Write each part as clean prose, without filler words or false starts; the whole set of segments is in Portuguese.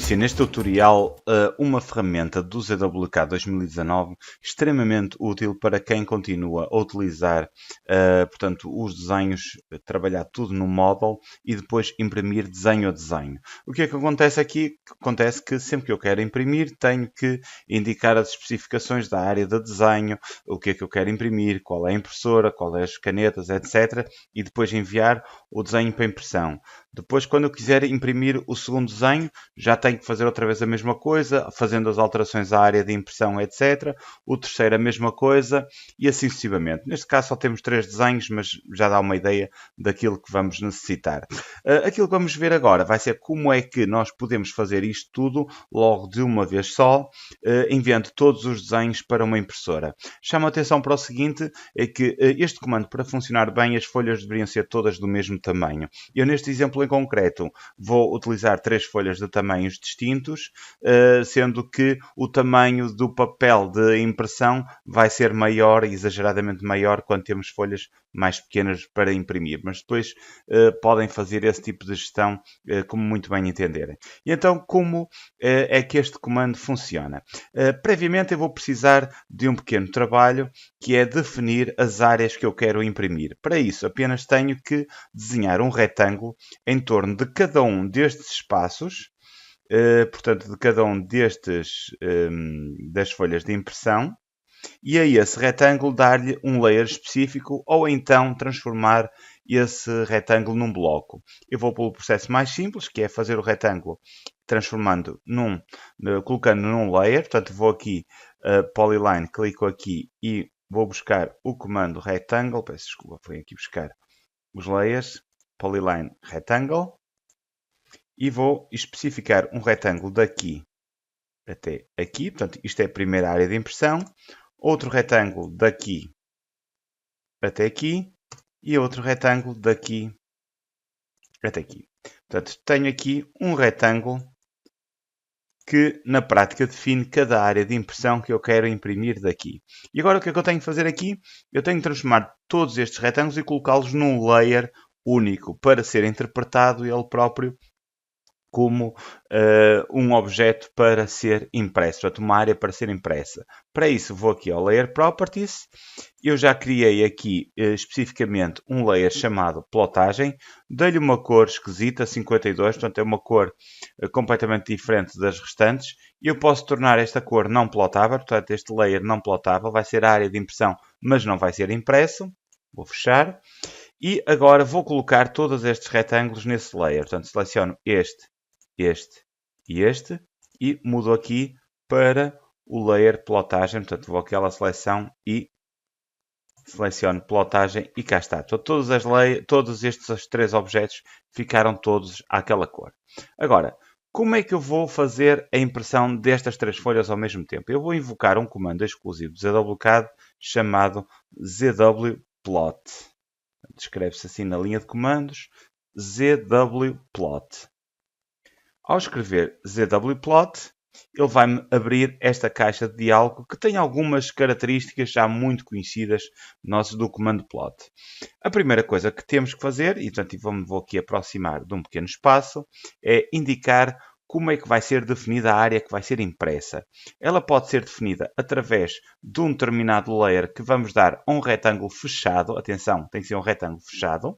conhecer neste tutorial uma ferramenta do ZWK 2019 extremamente útil para quem continua a utilizar portanto, os desenhos, trabalhar tudo no Model e depois imprimir desenho a desenho. O que é que acontece aqui? Acontece que sempre que eu quero imprimir tenho que indicar as especificações da área de desenho, o que é que eu quero imprimir, qual é a impressora, qual é as canetas, etc. E depois enviar o desenho para impressão. Depois, quando eu quiser imprimir o segundo desenho, já tenho que fazer outra vez a mesma coisa, fazendo as alterações à área de impressão, etc. O terceiro a mesma coisa e assim sucessivamente. Neste caso só temos 3 desenhos, mas já dá uma ideia daquilo que vamos necessitar. Aquilo que vamos ver agora vai ser como é que nós podemos fazer isto tudo logo de uma vez só, enviando todos os desenhos para uma impressora. Chamo a atenção para o seguinte, é que este comando, para funcionar bem, as folhas deveriam ser todas do mesmo tamanho. Eu neste exemplo em concreto vou utilizar 3 folhas de tamanhos distintos, sendo que o tamanho do papel de impressão vai ser maior, exageradamente maior, quando temos folhas mais pequenas para imprimir. Mas depois podem fazer esse tipo de gestão como muito bem entenderem. E então, como é que este comando funciona? Previamente eu vou precisar de um pequeno trabalho, que é definir as áreas que eu quero imprimir. Para isso, apenas tenho que desenhar um retângulo em torno de cada um destes espaços, portanto, de cada um destes das folhas de impressão, e a esse retângulo dar-lhe um layer específico ou então transformar esse retângulo num bloco. Eu vou pelo processo mais simples, que é fazer o retângulo transformando colocando num layer. Portanto, vou aqui Polyline, clico aqui e vou buscar o comando Rectangle. Peço desculpa, fui aqui buscar os layers, Polyline Rectangle, e vou especificar um retângulo daqui até aqui. Portanto, isto é a primeira área de impressão. Outro retângulo daqui até aqui e outro retângulo daqui até aqui. Portanto, tenho aqui um retângulo que na prática define cada área de impressão que eu quero imprimir daqui. E agora o que é que eu tenho que fazer aqui? Eu tenho que transformar todos estes retângulos e colocá-los num layer único para ser interpretado ele próprio como um objeto para ser impresso, portanto, uma área para ser impressa. Para isso, vou aqui ao Layer Properties. Eu já criei aqui especificamente um layer chamado Plotagem. Dei-lhe uma cor esquisita, 52, portanto, é uma cor completamente diferente das restantes. Eu posso tornar esta cor não plotável, portanto, este layer não plotável vai ser a área de impressão, mas não vai ser impresso. Vou fechar. E agora vou colocar todos estes retângulos nesse layer. Portanto, seleciono este e este, e mudo aqui para o layer plotagem. Portanto, vou àquela seleção e seleciono plotagem e cá está. Portanto, todos estes 3 objetos ficaram todos àquela cor. Agora, como é que eu vou fazer a impressão destas 3 folhas ao mesmo tempo? Eu vou invocar um comando exclusivo do ZWCAD chamado zwplot. Escreve-se assim na linha de comandos, zwplot. Ao escrever zwplot, ele vai-me abrir esta caixa de diálogo que tem algumas características já muito conhecidas do comando plot. A primeira coisa que temos que fazer, e portanto vou aqui aproximar de um pequeno espaço, é indicar como é que vai ser definida a área que vai ser impressa. Ela pode ser definida através de um determinado layer que vamos dar a um retângulo fechado. Atenção, tem que ser um retângulo fechado.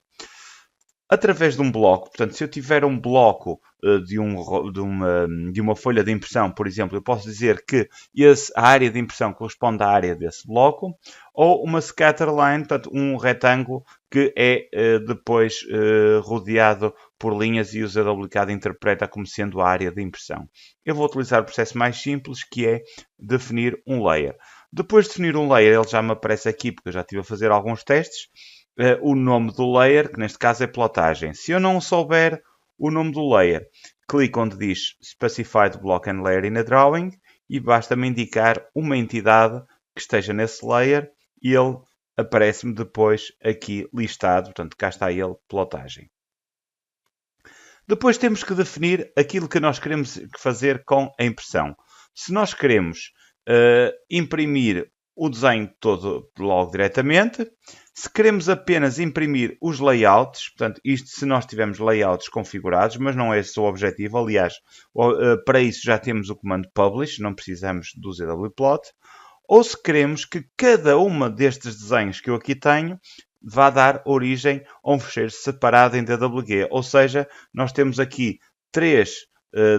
Através de um bloco, portanto, se eu tiver um bloco de uma folha de impressão, por exemplo, eu posso dizer que a área de impressão corresponde à área desse bloco, ou uma scatter line, portanto, um retângulo que é depois rodeado por linhas e o ZWCAD interpreta como sendo a área de impressão. Eu vou utilizar o processo mais simples, que é definir um layer. Depois de definir um layer, ele já me aparece aqui, porque eu já estive a fazer alguns testes, o nome do layer, que neste caso é plotagem. Se eu não souber o nome do layer, clico onde diz Specified Block and Layer in a Drawing e basta-me indicar uma entidade que esteja nesse layer e ele aparece-me depois aqui listado. Portanto, cá está ele, plotagem. Depois temos que definir aquilo que nós queremos fazer com a impressão. Se nós queremos imprimir o desenho todo logo diretamente, Se queremos apenas imprimir os layouts, portanto, isto se nós tivermos layouts configurados, mas não é esse o objetivo. Aliás, para isso já temos o comando publish, não precisamos do zwplot. Ou se queremos que cada uma destes desenhos que eu aqui tenho vá dar origem a um fecheiro separado em DWG. Ou seja, nós temos aqui 3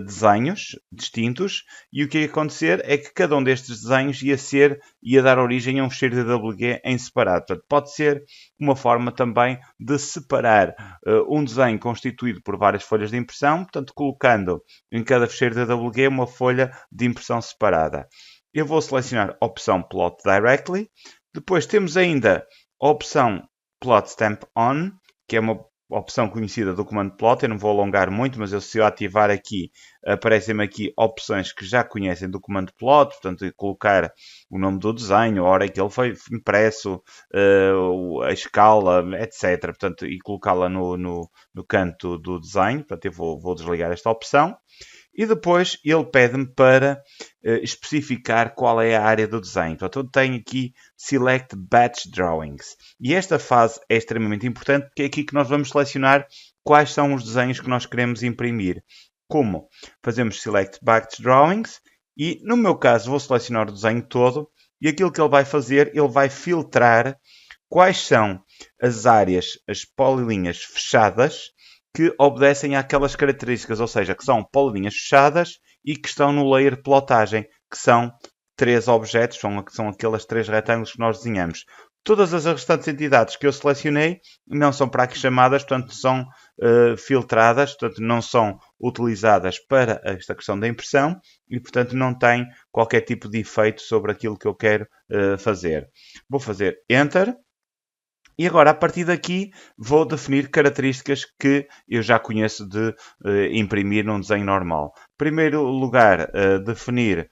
desenhos distintos e o que ia acontecer é que cada um destes desenhos ia dar origem a um fecheiro DWG em separado. Portanto, pode ser uma forma também de separar um desenho constituído por várias folhas de impressão, portanto, colocando em cada fecheiro DWG uma folha de impressão separada. Eu vou selecionar a opção Plot Directly. Depois temos ainda a opção Plot Stamp On, que é uma opção conhecida do comando plot. Eu não vou alongar muito, mas se eu ativar aqui, aparecem-me aqui opções que já conhecem do comando plot, portanto, colocar o nome do desenho, a hora em que ele foi impresso, a escala, etc. Portanto, e colocá-la no canto do desenho. Portanto, eu vou desligar esta opção. E depois ele pede-me para especificar qual é a área do desenho. Portanto, eu tenho aqui Select Batch Drawings. E esta fase é extremamente importante porque é aqui que nós vamos selecionar quais são os desenhos que nós queremos imprimir. Como? Fazemos Select Batch Drawings e, no meu caso, vou selecionar o desenho todo e aquilo que ele vai fazer, ele vai filtrar quais são as áreas, as polilinhas fechadas que obedecem àquelas características, ou seja, que são polilinhas fechadas e que estão no layer plotagem, que são 3 objetos, são aqueles 3 retângulos que nós desenhamos. Todas as restantes entidades que eu selecionei não são para aqui chamadas, portanto são filtradas, portanto não são utilizadas para esta questão da impressão e, portanto, não têm qualquer tipo de efeito sobre aquilo que eu quero fazer. Vou fazer Enter. E agora, a partir daqui, vou definir características que eu já conheço de imprimir num desenho normal. Em primeiro lugar, definir,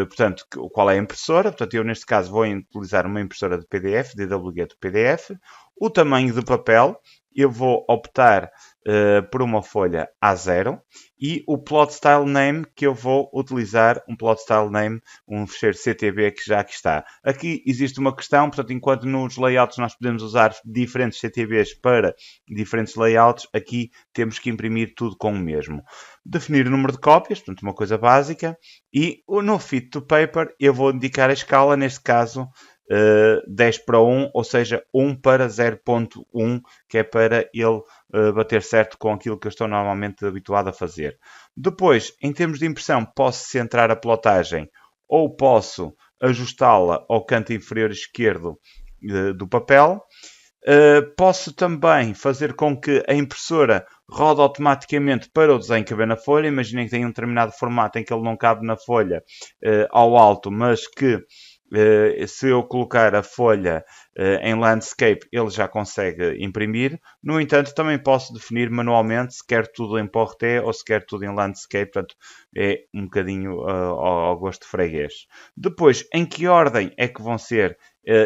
portanto, qual é a impressora. Portanto, eu neste caso vou utilizar uma impressora de PDF, DWG PDF. O tamanho do papel, eu vou optar por uma folha A0 e o plot style name que eu vou utilizar, um plot style name, um fecheiro CTB que já aqui está. Aqui existe uma questão, portanto, enquanto nos layouts nós podemos usar diferentes CTBs para diferentes layouts, aqui temos que imprimir tudo com o mesmo. Definir o número de cópias, portanto, uma coisa básica, e no Fit to Paper eu vou indicar a escala, neste caso 10:1, ou seja, 1:0.1, que é para ele bater certo com aquilo que eu estou normalmente habituado a fazer. Depois, em termos de impressão, posso centrar a plotagem ou posso ajustá-la ao canto inferior esquerdo do papel. Posso também fazer com que a impressora rode automaticamente para o desenho caber na folha. Imaginem que tem um determinado formato em que ele não cabe na folha ao alto, mas que se eu colocar a folha em landscape, ele já consegue imprimir. No entanto, também posso definir manualmente se quer tudo em porté ou se quer tudo em landscape. Portanto, é um bocadinho ao gosto de freguês. Depois, em que ordem é que vão ser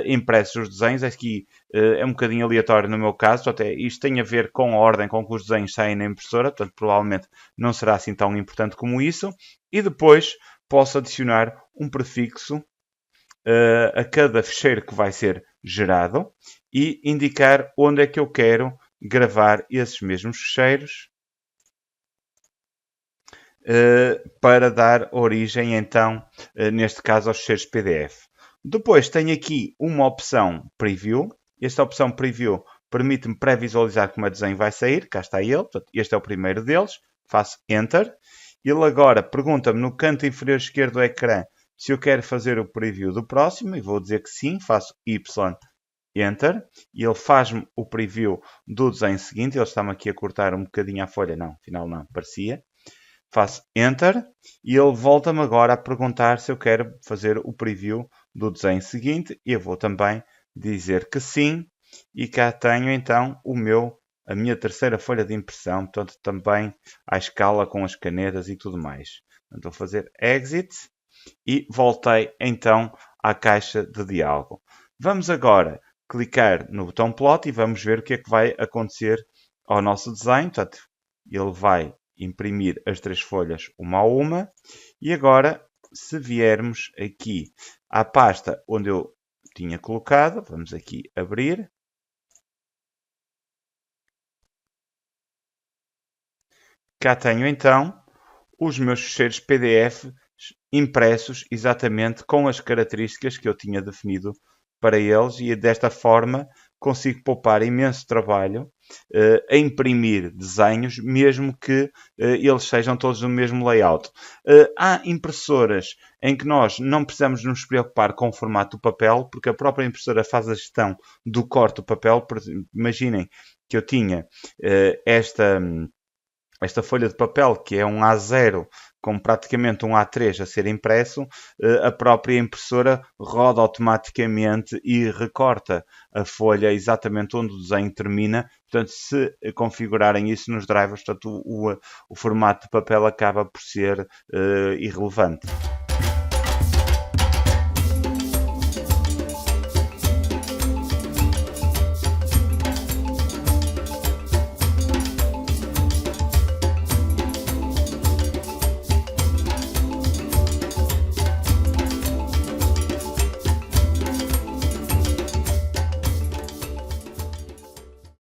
impressos os desenhos? Aqui é um bocadinho aleatório no meu caso. Até isto tem a ver com a ordem com que os desenhos saem na impressora. Portanto, provavelmente não será assim tão importante como isso. E depois posso adicionar um prefixo a cada fecheiro que vai ser gerado e indicar onde é que eu quero gravar esses mesmos fecheiros para dar origem, então, neste caso, aos fecheiros PDF. Depois tenho aqui uma opção Preview. Esta opção Preview permite-me pré-visualizar como o desenho vai sair. Cá está ele. Portanto, este é o primeiro deles. Faço Enter. Ele agora pergunta-me no canto inferior esquerdo do ecrã se eu quero fazer o preview do próximo, e vou dizer que sim, faço Y, Enter, e ele faz-me o preview do desenho seguinte. Ele está-me aqui a cortar um bocadinho a folha, não, afinal não, parecia. Faço Enter, e ele volta-me agora a perguntar se eu quero fazer o preview do desenho seguinte, e eu vou também dizer que sim, e cá tenho então a minha terceira folha de impressão, portanto também à escala com as canetas e tudo mais. Então vou fazer Exit, e voltei então à caixa de diálogo. Vamos agora clicar no botão Plot e vamos ver o que é que vai acontecer ao nosso desenho. Portanto, ele vai imprimir as 3 folhas uma a uma. E agora, se viermos aqui à pasta onde eu tinha colocado, vamos aqui abrir. Cá tenho então os meus ficheiros PDF impressos exatamente com as características que eu tinha definido para eles, e desta forma consigo poupar imenso trabalho a imprimir desenhos, mesmo que eles sejam todos no mesmo layout. Há impressoras em que nós não precisamos nos preocupar com o formato do papel, porque a própria impressora faz a gestão do corte do papel. Imaginem que eu tinha esta folha de papel, que é um A0 com praticamente um A3 a ser impresso, a própria impressora roda automaticamente e recorta a folha exatamente onde o desenho termina. Portanto, se configurarem isso nos drivers, portanto, o formato de papel acaba por ser irrelevante.